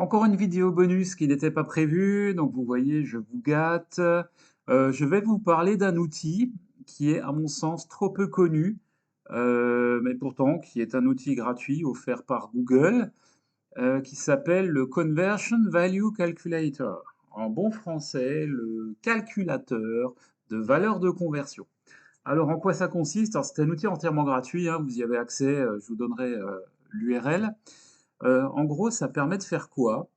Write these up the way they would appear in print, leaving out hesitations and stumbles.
Encore une vidéo bonus qui n'était pas prévue, donc vous voyez, je vous gâte. Je vais vous parler d'un outil qui est, à mon sens, trop peu connu, mais pourtant qui est un outil gratuit offert par Google, qui s'appelle le Conversion Value Calculator. En bon français, le calculateur de valeur de conversion. Alors, en quoi ça consiste? Alors, c'est un outil entièrement gratuit, hein, vous y avez accès, je vous donnerai l'URL. En gros, ça permet de faire quoi?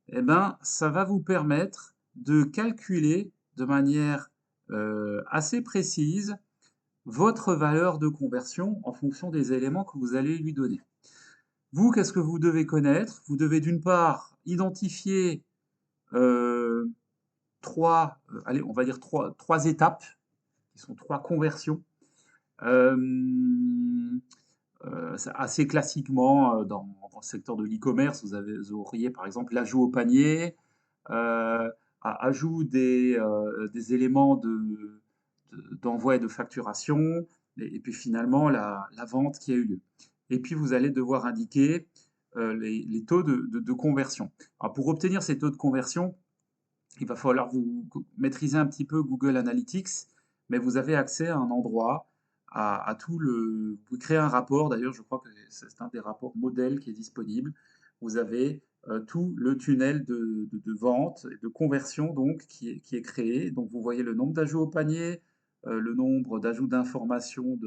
Eh ben, ça va vous permettre de calculer de manière assez précise votre valeur de conversion en fonction des éléments que vous allez lui donner. Vous, qu'est-ce que vous devez connaître? Vous devez d'une part identifier euh, allez, on va dire trois étapes, qui sont trois conversions. Euh, Assez classiquement, dans le secteur de l'e-commerce, vous auriez par exemple l'ajout au panier, ajout des éléments d'envoi et de facturation, et puis finalement la vente qui a eu lieu. Et puis vous allez devoir indiquer les taux de conversion. Alors pour obtenir ces taux de conversion, il va falloir vous maîtriser un petit peu Google Analytics, mais vous avez accès à un endroit, à tout le... Vous pouvez créer un rapport, d'ailleurs je crois que c'est un des rapports modèles qui est disponible. Vous avez tout le tunnel de vente et de conversion donc, qui est créé. Donc vous voyez le nombre d'ajouts au panier, le nombre d'ajouts d'informations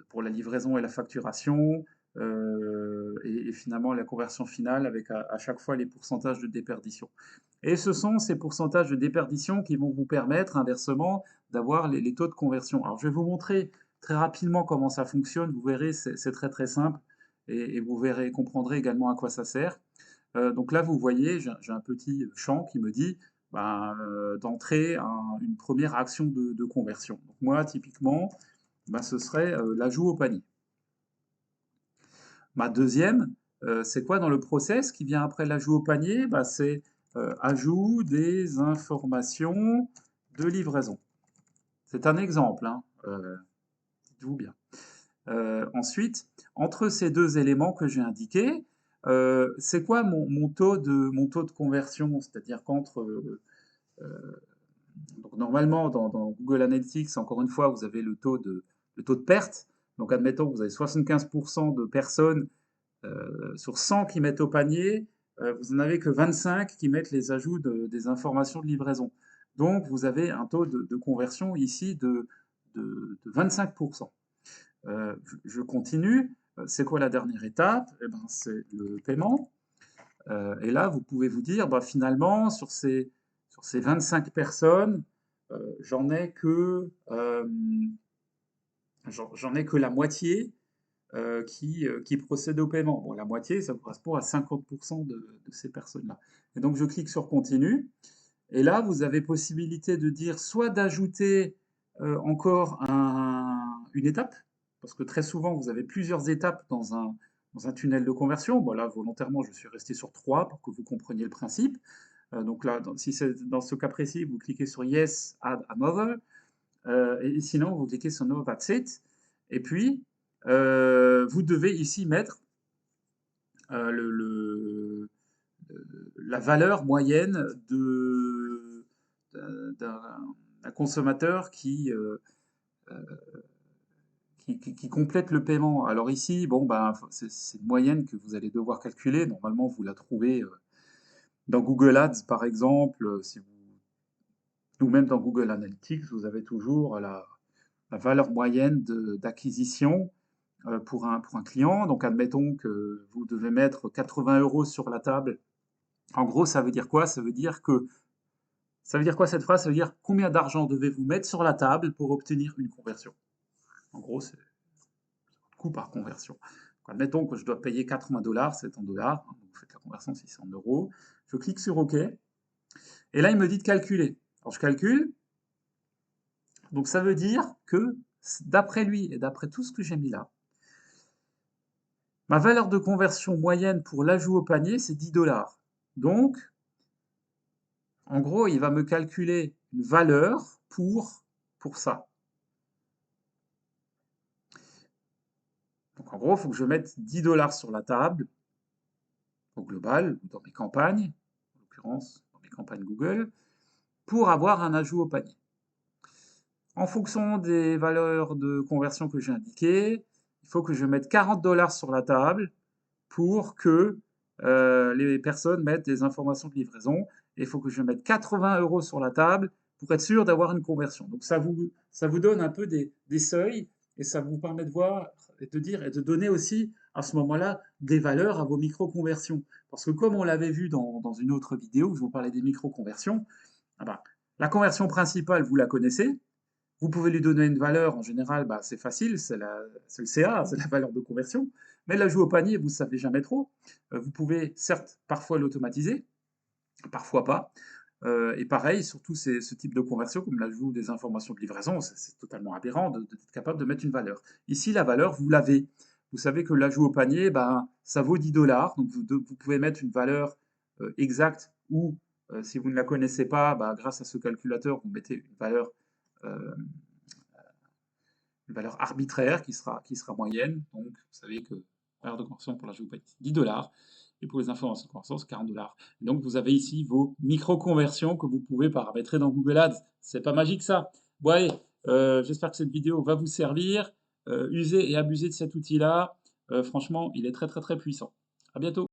pour la livraison et la facturation, et finalement la conversion finale avec à chaque fois les pourcentages de déperdition. Et ce sont ces pourcentages de déperdition qui vont vous permettre inversement d'avoir les taux de conversion. Alors je vais vous montrer très rapidement comment ça fonctionne, vous verrez, c'est très très simple et vous verrez, comprendrez également à quoi ça sert. Donc là, vous voyez, j'ai un petit champ qui me dit ben, d'entrer une première action de conversion. Donc moi, typiquement, ben, ce serait l'ajout au panier. Ma deuxième, c'est quoi dans le process qui vient après l'ajout au panier? Ben, c'est ajout des informations de livraison. C'est un exemple, hein, dites-vous bien. Ensuite, entre ces deux éléments que j'ai indiqués, c'est quoi mon taux de conversion? C'est-à-dire qu'entre donc normalement, dans Google Analytics, encore une fois, vous avez le taux de perte. Donc admettons que vous avez 75% de personnes sur 100 qui mettent au panier, vous n'en avez que 25 qui mettent les ajouts des informations de livraison. Donc vous avez un taux de conversion ici de 25%. Je continue. C'est quoi la dernière étape? Eh ben, c'est le paiement. Et là, vous pouvez vous dire, bah, finalement, sur ces 25 personnes, j'en ai j'en ai que la moitié qui procède au paiement. Bon, la moitié, ça correspond à 50% de ces personnes-là. Et donc, je clique sur Continue. Et là, vous avez possibilité de dire soit d'ajouter encore une étape, parce que très souvent, vous avez plusieurs étapes dans un tunnel de conversion. Bon, là, volontairement, je suis resté sur trois pour que vous compreniez le principe. Donc là, si c'est dans ce cas précis, vous cliquez sur Yes, Add Another. Et sinon, vous cliquez sur No, That's It. Et puis, vous devez ici mettre euh, le, le- la valeur moyenne d'un consommateur qui complète le paiement. Alors ici, bon, ben, c'est une moyenne que vous allez devoir calculer. Normalement, vous la trouvez dans Google Ads, par exemple, ou même dans Google Analytics, vous avez toujours la valeur moyenne d'acquisition pour un client. Donc, admettons que vous devez mettre 80 € sur la table. En gros, ça veut dire quoi? Ça veut dire quoi cette phrase? Ça veut dire combien d'argent devez-vous mettre sur la table pour obtenir une conversion? En gros, c'est coût par conversion. Donc, admettons que je dois payer 80 $, c'est en dollars. Hein, vous faites la conversion si c'est en euros. Je clique sur OK. Et là, il me dit de calculer. Alors, je calcule. Donc, ça veut dire que, d'après lui et d'après tout ce que j'ai mis là, ma valeur de conversion moyenne pour l'ajout au panier, c'est 10 $. Donc, en gros, il va me calculer une valeur pour ça. Donc, en gros, il faut que je mette 10 $ sur la table. au global, ou dans mes campagnes, en l'occurrence dans mes campagnes Google, pour avoir un ajout au panier. En fonction des valeurs de conversion que j'ai indiquées, il faut que je mette 40 $ sur la table pour que les personnes mettent des informations de livraison. Et il faut que je mette 80 € sur la table pour être sûr d'avoir une conversion. Donc ça vous donne un peu des seuils et ça vous permet de voir et de dire et de donner aussi à ce moment-là des valeurs à vos micro-conversions. Parce que comme on l'avait vu dans une autre vidéo où je vous parlais des micro-conversions, ah ben, la conversion principale, vous la connaissez. Vous pouvez lui donner une valeur, en général, bah, c'est facile, c'est le CA, c'est la valeur de conversion. Mais l'ajout au panier, vous ne savez jamais trop. Vous pouvez, certes, parfois l'automatiser, parfois pas. Et pareil, surtout ce type de conversion, comme l'ajout des informations de livraison, c'est totalement aberrant d'être capable de mettre une valeur. Ici, la valeur, vous l'avez. Vous savez que l'ajout au panier, ben, ça vaut 10 $. Donc, vous pouvez mettre une valeur exacte ou, si vous ne la connaissez pas, bah, grâce à ce calculateur, vous mettez euh, une valeur arbitraire qui sera moyenne. Donc, vous savez que la valeur de conversion pour l'ajout au panier, c'est 10 $. Et pour les informations de conversion, c'est 40 $. Donc, vous avez ici vos micro-conversions que vous pouvez paramétrer dans Google Ads. C'est pas magique ça. Bon, allez, j'espère que cette vidéo va vous servir. Usez et abusez de cet outil-là. Franchement, il est très très très puissant. À bientôt.